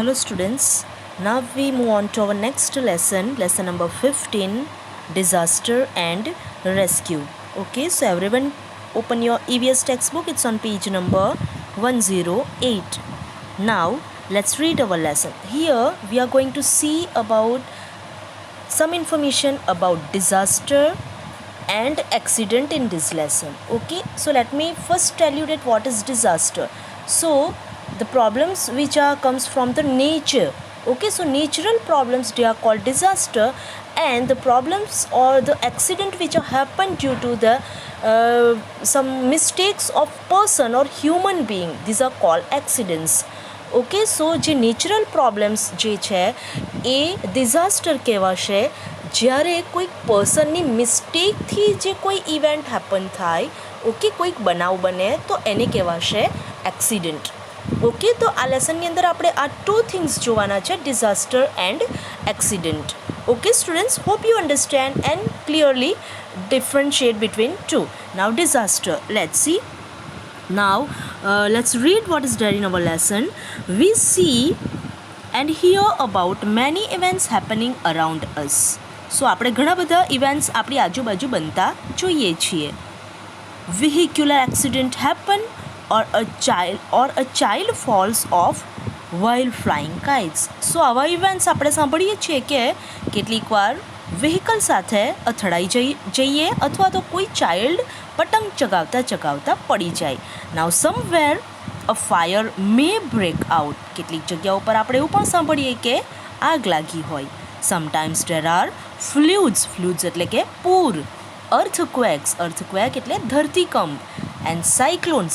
Hello students, now we move on to our next lesson, lesson number 15, disaster and rescue. Okay, so everyone open your EVS textbook, it's on page number 108. Now let's read our lesson. Here we are going to see about some information about disaster and accident in this lesson. Okay, so let me first tell you that what is disaster. So the problems which are comes from the nature. Okay, so natural problems, they are called disaster, and the problems or the accident which are happened due to the some mistakes of person or human being, these are called accidents. Okay so જે natural problems જે છે એ disaster કહેવાશે જ્યારે કોઈક પર્સનની મિસ્ટેકથી જે કોઈ event happen થાય, ઓકે, કોઈક બનાવ બને તો એને કહેવાશે એક્સિડન્ટ. ઓકે, તો આ લેસનની અંદર આપણે આ ટુ થિંગ્સ જોવાના છે, disaster and accident. Okay students, hope you understand and clearly differentiate between two. Now disaster, let's see. Now let's read what is there in our lesson. We see and hear about many events happening around us. So આપણે ઘણા બધા events આપણી આજુબાજુ બનતા જોઈએ છીએ. Vehicular accident happen or a child falls off while flying kites. So આવા events આપણે સાંભળીએ છીએ કે કેટલીક વાર વ્હીકલ સાથે અથડાઈ જઈએ અથવા તો કોઈ ચાઇલ્ડ પતંગ ચગાવતા પડી જાય. Now somewhere a fire may break out. કેટલીક જગ્યાઓ પર આપણે એવું પણ સાંભળીએ કે આગ લાગી હોય. સમટાઇમ્સ ધેર આર ફ્લૂડ્સ એટલે કે પૂર. અર્થક્વેક એટલે ધરતીકંપ. એન્ડ સાયક્લોન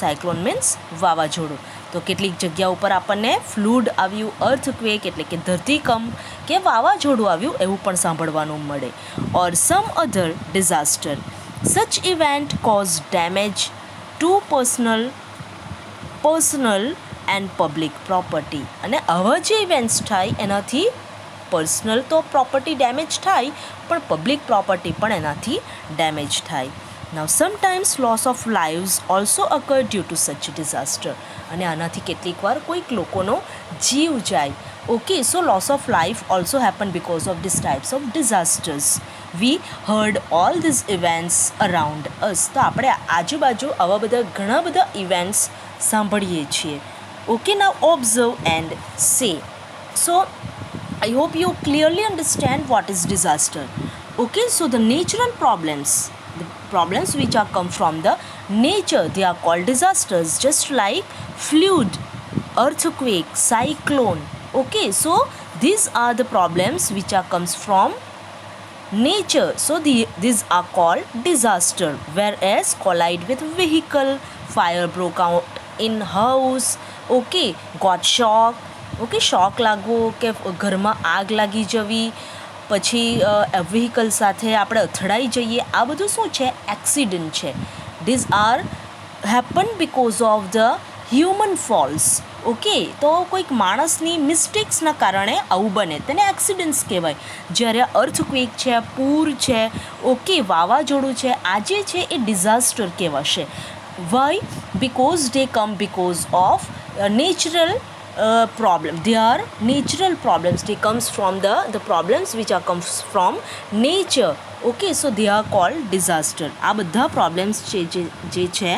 મીન્સ વાવાઝોડું. તો કેટલીક જગ્યા ઉપર આપણને ફ્લૂડ આવ્યું, અર્થક્વેક એટલે કે ધરતીકંપ કે વાવાઝોડું આવ્યું એવું પણ સાંભળવાનું મળે. Or some other disaster. Such event cause damage to personal and public property. અને આવા જે ઇવેન્ટ્સ થાય એનાથી પર્સનલ તો પ્રોપર્ટી ડેમેજ થાય, પણ પબ્લિક પ્રોપર્ટી પણ એનાથી ડેમેજ થાય. Now sometimes loss of lives also occur due to such disaster. અને આનાથી કેટલીક વાર કોઈક લોકોનો જીવ જાય. Okay, so loss of life also happen because of this types of disasters. We heard all this events around us. તો આપણે આજુબાજુ આવા બધા ઘણા બધા ઇવેન્ટ્સ સાંભળીએ છીએ. Okay, now observe and say. So I hope you clearly understand what is disaster. Okay, so the natural problems which are come from the nature, they are called disasters, just like flood, earthquake, cyclone. Okay, so these are the problems which are comes from nature, so these are called disaster. Whereas collide with vehicle, fire broke out in house, okay, got shock, okay, shock લાગવો કે ઘરમાં આગ લાગી જવી, પછી vehicle સાથે આપણે અથડાઈ જઈએ, આ બધું શું છે? એક્સિડન્ટ છે. These are happen because of the human false. Okay, તો કોઈક માણસની મિસ્ટેક્સના કારણે આવું બને તેને એક્સિડન્ટ્સ કહેવાય. જ્યારે અર્થક્વેક છે, પૂર છે, ઓકે, વાવાઝોડું છે, આ જે છે એ ડિઝાસ્ટર કહેવાશે. Why? Because they come because of natural problem. They are natural problems. They comes from the problems which are comes from nature. Okay, so they are called disaster. આ બધા પ્રોબ્લેમ્સ જે છે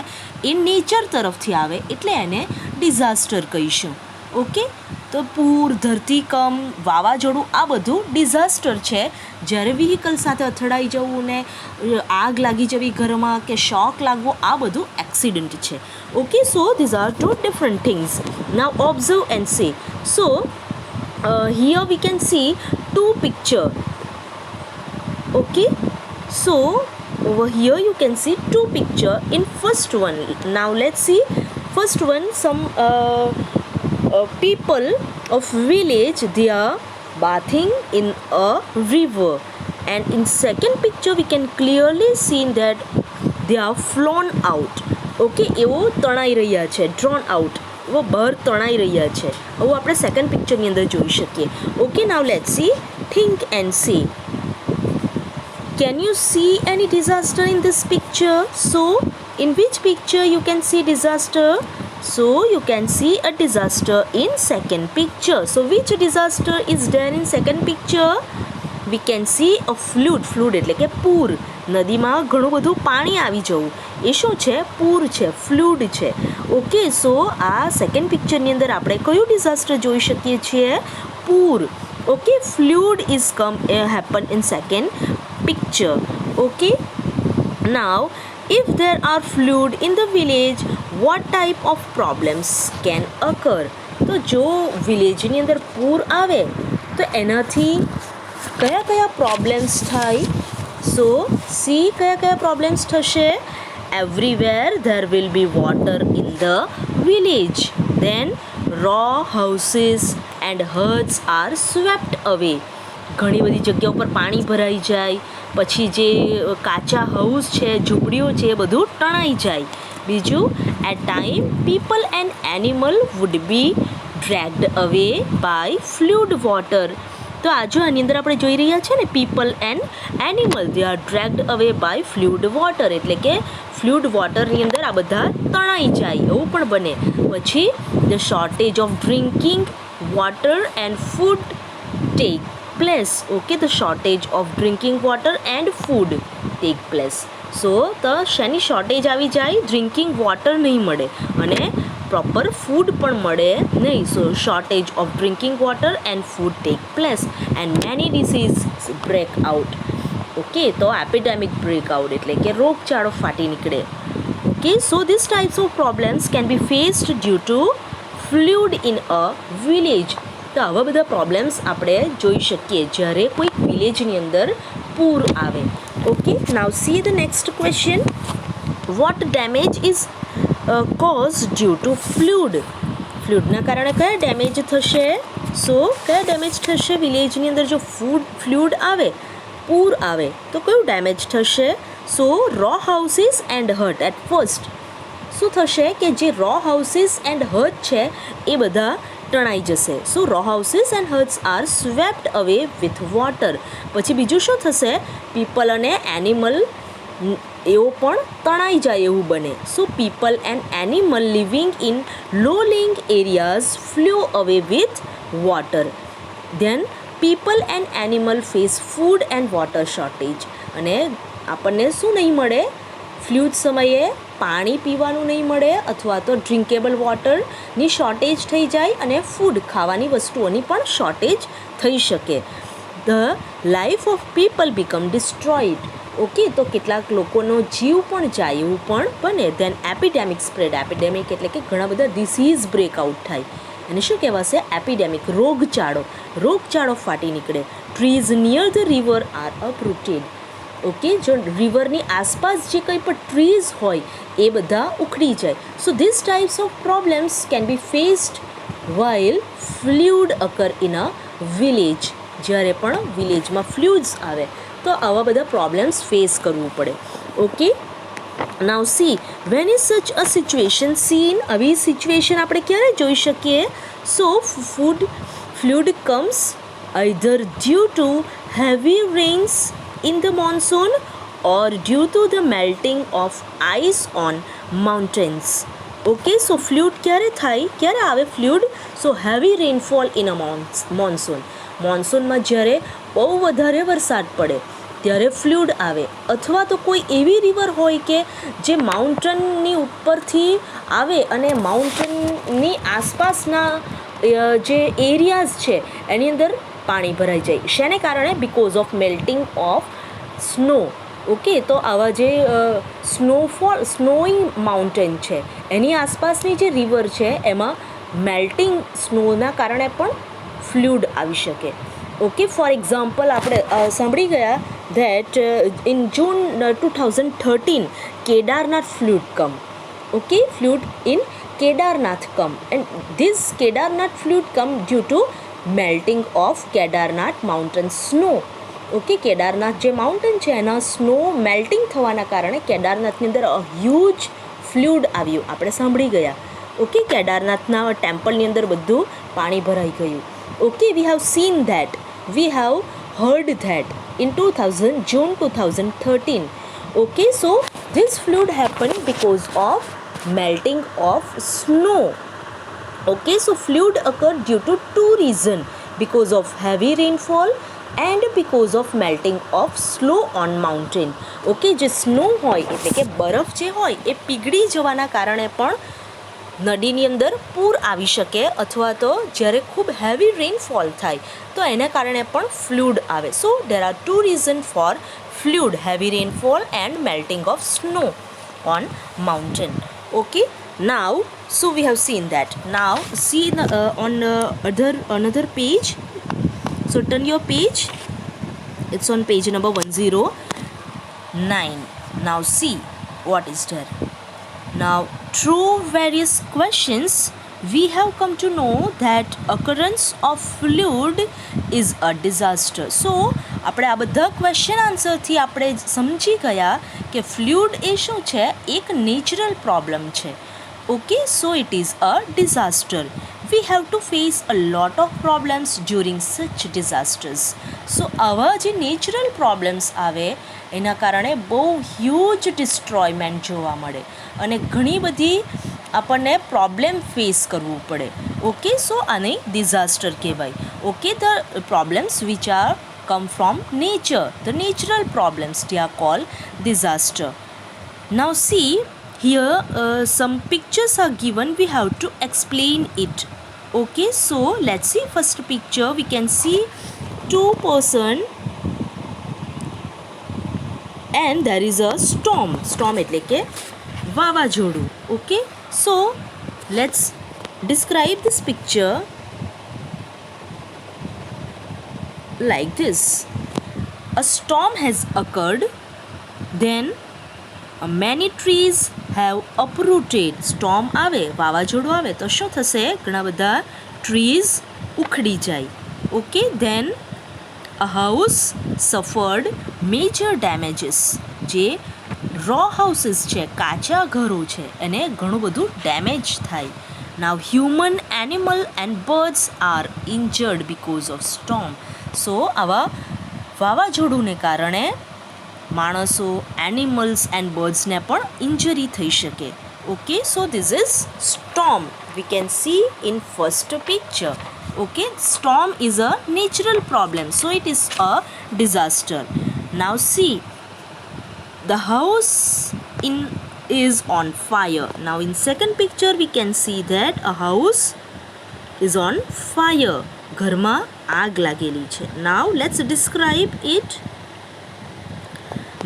એ નેચર તરફથી આવે એટલે એને disaster કહીશું. Okay, તો પૂર, ધરતીકંપ, વાવાઝોડું આ બધું ડિઝાસ્ટર છે. જ્યારે વ્હીકલ સાથે અથડાઈ જવું ને આગ લાગી જવી ઘરમાં કે શોક લાગવો, આ બધું એક્સિડન્ટ છે. Okay, so these are two different things. Now observe and say. So here we can see two picture. Okay, so over here you can see two picture. In first one, now let's see first one. Some people of village, they are bathing in a river, and in second picture we can clearly see that they are flown out. Okay, એવો તણાઈ રહ્યા છે, drone out, એવો બહાર તણાઈ રહ્યા છે. આવું આપણે સેકન્ડ પિક્ચરની અંદર જોઈ શકીએ. Okay, now let's C, think and C. Can you C any disaster in this picture? So in which picture you can see disaster? So you can see a disaster in second picture. So which disaster is there in second picture? We can see a flood એટલે કે પૂર. નદીમાં ઘણું બધું પાણી આવી જવું એ શું છે? પૂર છે, ફ્લૂડ છે. ઓકે, સો આ સેકન્ડ પિક્ચરની અંદર આપણે કયું ડિઝાસ્ટર જોઈ શકીએ છીએ? પૂર. Okay, fluid is happen in second picture. Okay, now if there are flood in the village, what type of problems can occur? તો જો વિલેજની અંદર પૂર આવે તો એનાથી કયા કયા પ્રોબ્લેમ્સ થાય? સો સી કયા કયા પ્રોબ્લેમ્સ થશે? Everywhere there will be water in the village. Then raw houses and huts are swept away. ઘણી બધી જગ્યાઓ પર પાણી ભરાઈ જાય. પછી જે કાચા હાઉસ છે, ઝૂંપડીઓ છે, બધું તણાઈ જાય. બીજું, at time people and animal would be dragged away by fluid water. તો આ જો આની અંદર આપણે જોઈ રહ્યા છે ને, people and animal they are dragged away by fluid water, એટલે કે ફ્લૂડ વોટરની અંદર આ બધા તણાઈ જાય એવું પણ બને. પછી the shortage of drinking water and food take place. Okay, the shortage of drinking water and food take place. So તો શેની શોર્ટેજ આવી જાય? ડ્રિંકિંગ વોટર નહીં મળે અને પ્રોપર ફૂડ પણ મળે નહીં. So shortage of drinking water and food take place and many disease break out. Okay, તો એપિડેમિક બ્રેક આઉટ એટલે કે રોગચાળો ફાટી નીકળે. Okay, so this types of problems can be faced due to flood in a village. તો આવા બધા problems આપણે જોઈ શકીએ જ્યારે કોઈ વિલેજની અંદર પૂર આવે. Okay, now see the next question. What damage is cause due to flood? ફ્લૂડના કારણે કયા ડેમેજ થશે? સો કયા ડેમેજ થશે વિલેજની અંદર જો ફ્લૂડ આવે, પૂર આવે તો કયું ડેમેજ થશે? So row houses and hut. At first શું થશે કે જે રો હાઉસીસ એન્ડ હટ છે એ બધા તણાઈ જશે. So row houses and huts are swept away with water. પછી બીજું શું થશે? પીપલ અને એનિમલ એવો પણ તણાઈ જાય એવું બને. So people and animal living in low laying areas flow away with water. Then people and animal face food and water shortage. અને આપણને શું નહીં મળે? ફ્લૂડ સમયે પાણી પીવાનું નહીં મળે અથવા તો ડ્રિંકેબલ વોટરની શોર્ટેજ થઈ જાય અને ફૂડ ખાવાની વસ્તુઓની પણ શોર્ટેજ થઈ શકે. The life of people become destroyed. Okay, તો કેટલાક લોકોનો જીવ પણ જાય એવું પણ બને. Than epidemic spread. એપિડેમિક એટલે કે ઘણા બધા ડિસીઝ બ્રેકઆઉટ થાય. એને શું કહેવાશે? એપિડેમિક, રોગચાળો ફાટી નીકળે. Trees near the river are uprooted. Okay, જો રિવરની આસપાસ જે કંઈ પણ ટ્રીઝ હોય એ બધા ઉખડી જાય. સો this types of problems can be faced while fluid અકર in a village. જ્યારે પણ વિલેજમાં ફ્લૂડ્સ આવે તો આવા બધા પ્રોબ્લેમ્સ ફેસ કરવું પડે. Okay, now see when is such a situation seen. આવી સિચ્યુએશન આપણે ક્યારે જોઈ શકીએ? So flood comes either due to heavy rains in the monsoon or due to the melting of ice on mountains. Okay, so flood ક્યારે થાય? ક્યારે આવે flood? So heavy rainfall in a monsoon. મોન્સૂનમાં જ્યારે બહુ વધારે વરસાદ પડે ત્યારે ફ્લૂડ આવે. અથવા તો કોઈ એવી રિવર હોય કે જે માઉન્ટનની ઉપરથી આવે અને માઉન્ટનની આસપાસના જે એરિયાઝ છે એની અંદર પાણી ભરાઈ જાય. શેને કારણે? Because of melting of snow. Okay, તો આવા જે સ્નોઈ માઉન્ટેન છે એની આસપાસની જે રિવર છે એમાં મેલ્ટિંગ સ્નોના કારણે પણ ફ્લૂડ આવી શકે. ઓકે, ફોર એક્ઝામ્પલ આપણે સાંભળી ગયા that in June 2013 Kedarnath flood come. Okay, flood in Kedarnath come and this Kedarnath flood come due to melting of Kedarnath mountain snow. Okay, Kedarnath જે માઉન્ટેન છે એના સ્નો મેલ્ટિંગ થવાના કારણે કેદારનાથની અંદર હ્યુજ ફ્લૂડ આવ્યું. આપણે સાંભળી ગયા. ઓકે, કેદારનાથના ટેમ્પલની અંદર બધું પાણી ભરાઈ ગયું. Okay, we have seen that, we have heard that in June 2013. Okay, so this flood happened because of melting of snow. Okay, so flood occurred due to two reasons, because of heavy rainfall and because of melting of snow on mountain. Okay, જે snow હોય એટલે કે બરફ જે હોય એ પીગળી જવાના કારણે પણ નદીની અંદર પૂર આવી શકે, અથવા તો જ્યારે ખૂબ હેવી રેનફોલ થાય તો એના કારણે પણ ફ્લૂડ આવે. So there are two reason for flood: heavy rainfall and melting of snow on mountain. Okay, now so we have seen that. Now see on another page. So turn your page. It's on page number 109. Now see what is there. Now through various questions we have come to know that occurrence of flood is a disaster. So આપણે આ બધા question આન્સરથી આપણે સમજી ગયા કે fluid એ શું છે, એક નેચરલ પ્રોબ્લેમ છે. Okay, so it is a disaster. We have to face a lot of problems during such disasters. So આવા જે નેચરલ પ્રોબ્લેમ્સ આવે એના કારણે બહુ હ્યુજ ડિસ્ટ્રોયમેન્ટ જોવા મળે અને ઘણી બધી આપણને પ્રોબ્લેમ ફેસ કરવું પડે. ઓકે, સો આને ડિઝાસ્ટર કહેવાય. Okay, the problems which are come from nature, the natural problems, they are called disaster. Now see here some pictures are given, we have to explain it. Okay, so let's see first picture. We can see two person and there is a storm એટલે કે વાવાઝોડું. Okay, so let's describe this picture like this. A storm has occurred, then many trees have uprooted. Storm આવે, વાવાઝોડું આવે તો શું થશે, ઘણા બધા trees ઉખડી જાય. Okay, then a house suffered major damages. જે raw houses છે, કાચા ઘરો છે, એને ઘણું બધું ડેમેજ થાય. Now human, animal and birds are injured because of storm. સો આવા વાવાઝોડુને કારણે માણસો, એનિમલ્સ એન્ડ બર્ડ્સને પણ ઇન્જરી થઈ શકે. Okay, so this is storm. We can see in first picture. Okay, storm is a natural problem, so it is a disaster. Now see the house is on fire. Now in second picture we can see that a house is on fire. ઘરમાં આગ લાગેલી છે. Now let's describe it.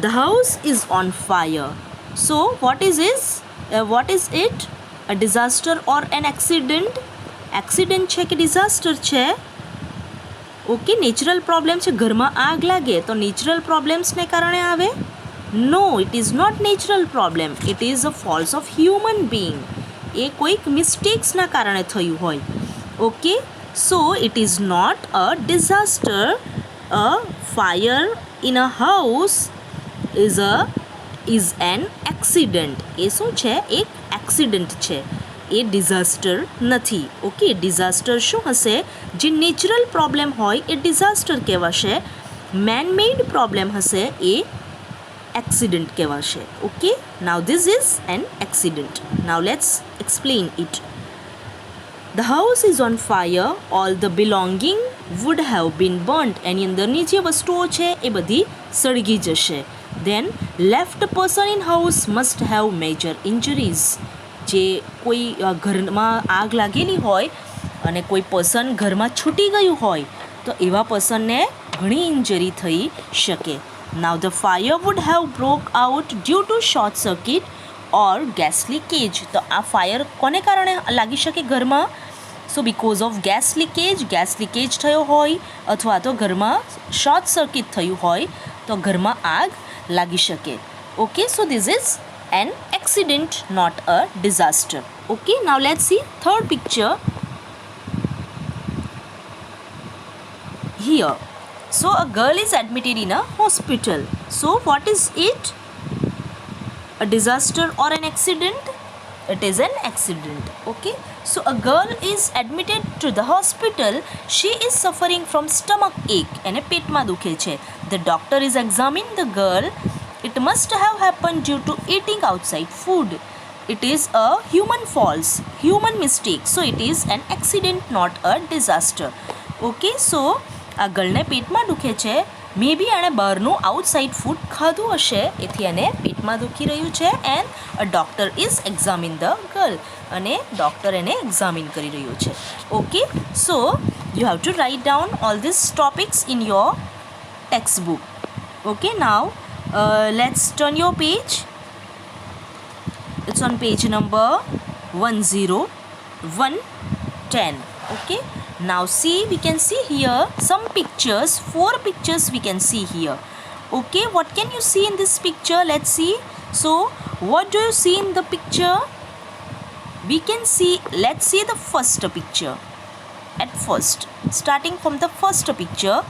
The house is on fire. So what is it? A disaster or an accident? Accident છે કે disaster છે? Okay, natural problem છે, ઘરમાં આગ લાગે તો નેચરલ પ્રોબ્લેમ્સને કારણે આવે? No, it is not natural problem. It is a fault of human being. એ કોઈક મિસ્ટેક્સના કારણે થયું હોય. Okay, so it is not a disaster. A fire in a house is an accident. એ શું છે, એક એક્સિડન્ટ છે, એ ડિઝાસ્ટર નથી. ઓકે, ડિઝાસ્ટર શું હશે, જે નેચરલ પ્રોબ્લેમ હોય એ ડિઝાસ્ટર કહેવાશે. મેન મેડ પ્રોબ્લેમ હશે એ accident કહેવાશે. Okay, now this is an accident. Now let's explain it. The house is on fire, all the belonging would have been burnt. એની અંદરની જે વસ્તુઓ છે એ બધી સળગી જશે. Then left person in house must have major injuries. જે કોઈ ઘરમાં આગ લાગેલી હોય અને કોઈ પર્સન ઘરમાં છૂટી ગયું હોય તો એવા પર્સનને ઘણી ઇન્જરી થઈ શકે. Now the fire would have broke out due to short circuit or gas leakage. તો આ ફાયર કોને કારણે લાગી શકે ઘરમાં? સો બિકોઝ ઓફ ગેસ લીકેજ થયો હોય અથવા તો ઘરમાં શોર્ટ સર્કિટ થયું હોય તો ઘરમાં આગ લાગી શકે. Okay, so this is an accident, not a disaster. Okay, now let's see third picture here. So a girl is admitted in a hospital. So what is it? A disaster or an accident? It is an accident. Okay, so a girl is admitted to the hospital. She is suffering from stomach ache and પેટમાં દુખે છે. The doctor is examining the girl. It must have happened due to eating outside food. it is a human faults, human mistake, so it is an accident, not a disaster. Okay, so આ ગર્લને પેટમાં દુખે છે, મે બી એણે બહારનું outside food ખાધું હશે, એથી એને પેટમાં દુખી રહ્યું છે. And a doctor is examine the girl, અને ડૉક્ટર એને એક્ઝામિન કરી રહ્યું છે. Okay, so you have to write down all this topics in your text book. Okay, now let's turn your page. It's on page number 10110. Okay, now see, we can see here some pictures, 4 pictures we can see here. Okay, what can you see in this picture? Let's see. So what do you see in the picture? We can see, let's see the first picture. At first, starting from the first picture,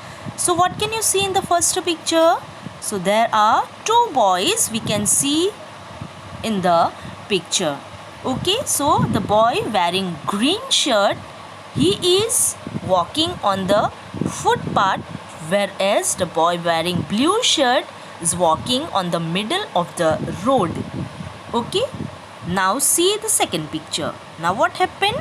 so what can you see in the first picture? So there are 2 boys we can see in the picture. Okay, so the boy wearing green shirt, he is walking on the footpath, whereas the boy wearing blue shirt is walking on the middle of the road. Okay, now see the second picture. Now what happened?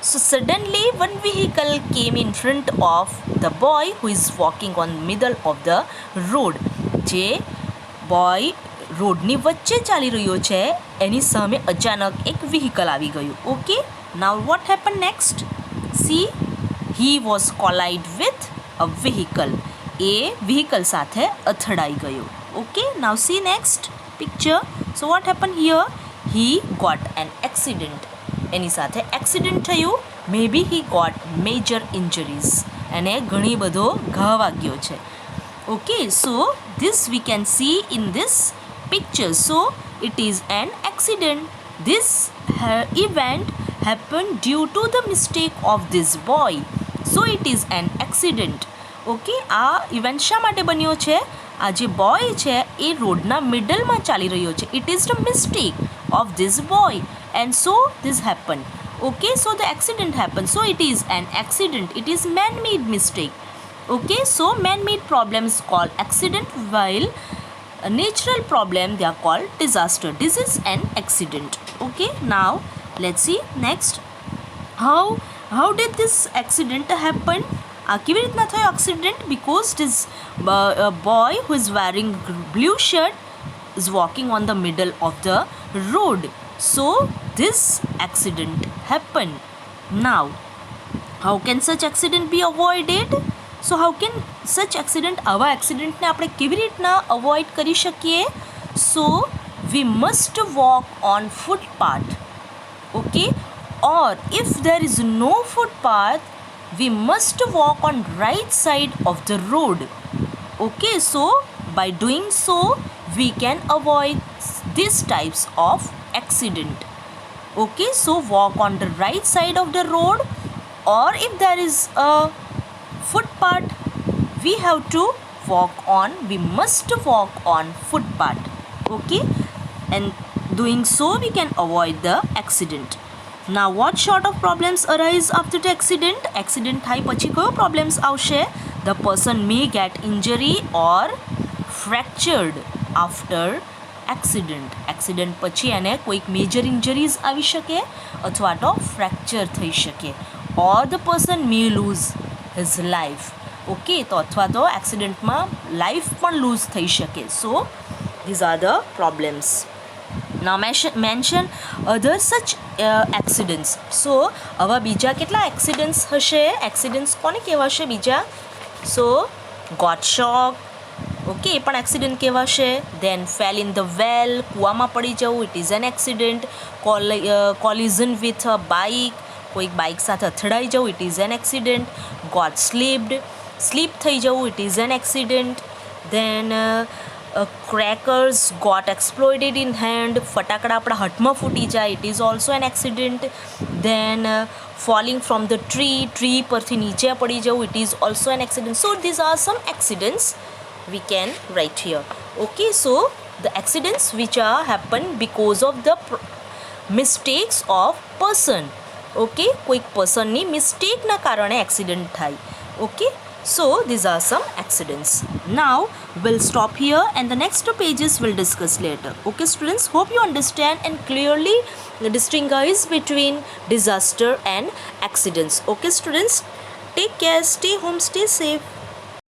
So suddenly one vehicle came in front of the boy who is walking on middle of the road. જે boy રોડની વચ્ચે ચાલી રહ્યો છે, એની સામે અચાનક એક vehicle આવી ગયું. Okay, now what happen next? See, he was collide with a vehicle, એ વ્હીકલ સાથે અથડાઈ ગયો. Okay, now see next picture. So what happen here? He got an accident, એની સાથે એક્સિડન્ટ થયું. May be he got major injuries, એને ઘણી બધો ઘા વાગ્યો છે. Okay, so this we can see in this picture. So it is an accident. This event happened due to the mistake of this boy. So it is an accident. Okay, આ event શા માટે બન્યો છે? આ જે boy છે એ રોડના મિડલમાં ચાલી રહ્યો છે. It is the mistake of this boy, and so this happened. Okay, so the accident happened. So it is an accident. It is man-made mistake. Okay, so man-made problems called accident, while a natural problem they are called disaster. This is an accident. Okay, now let's see next. How did this accident happen? કેવી રીતના થયો accident? Because this boy who is wearing blue shirt is walking on the middle of the road. So this accident happened. Now how can such accident be avoided? So how can such accident, આવા એક્સિડન્ટને આપણે કેવી રીતના avoid કરી શકીએ? So we must walk on footpath. Okay, or if there is no footpath, we must walk on right side of the road. Okay, so by doing so we can avoid these types of accident. Okay, so walk on the right side of the road, or if there is a footpath, we have to we must walk on footpath. Okay, and doing so we can avoid the accident. Now what sort of problems arise after the accident? Accident થાય પછી કયો problems આવશે? The person may get injury or fractured after accident. accident પછી એને કોઈક major injuries આવી શકે અથવા તો ફ્રેક્ચર થઈ શકે, or the person may lose his life. Okay, તો અથવા તો એક્સિડન્ટમાં લાઈફ પણ લૂઝ થઈ શકે. સો these are the problems. Now mention other such accidents. So આવા બીજા કેટલા એક્સિડન્ટ્સ હશે? એક્સિડન્ટ્સ કોને કહેવાશે બીજા? સો ગોટ શોક, ઓકે, એ પણ એક્સિડન્ટ કહેવાશે. Then fell in the well, કૂવામાં પડી જવું, it is an accident. Collision with a bike, કોઈક બાઇક સાથે અથડાઈ જવું, it is an accident. Got slipped, slip થઈ જવું, it is an accident. Then crackers got exploded in hand, ફટાકડા આપણા હાથમાં ફૂટી જાય, it is also an accident. Then falling from the tree પરથી નીચે પડી જવું, it is also an accident. So these are some accidents we can write here. Okay, so the accidents which are happen because of the mistakes of person. Okay, કોઈક પર્સનની મિસ્ટેકના કારણે accident થાય. Okay, So these are some accidents. Now we'll stop here and the next two pages we'll discuss later. Okay students, hope you understand and clearly distinguish between disaster and accidents. Okay students, take care, stay home, stay safe.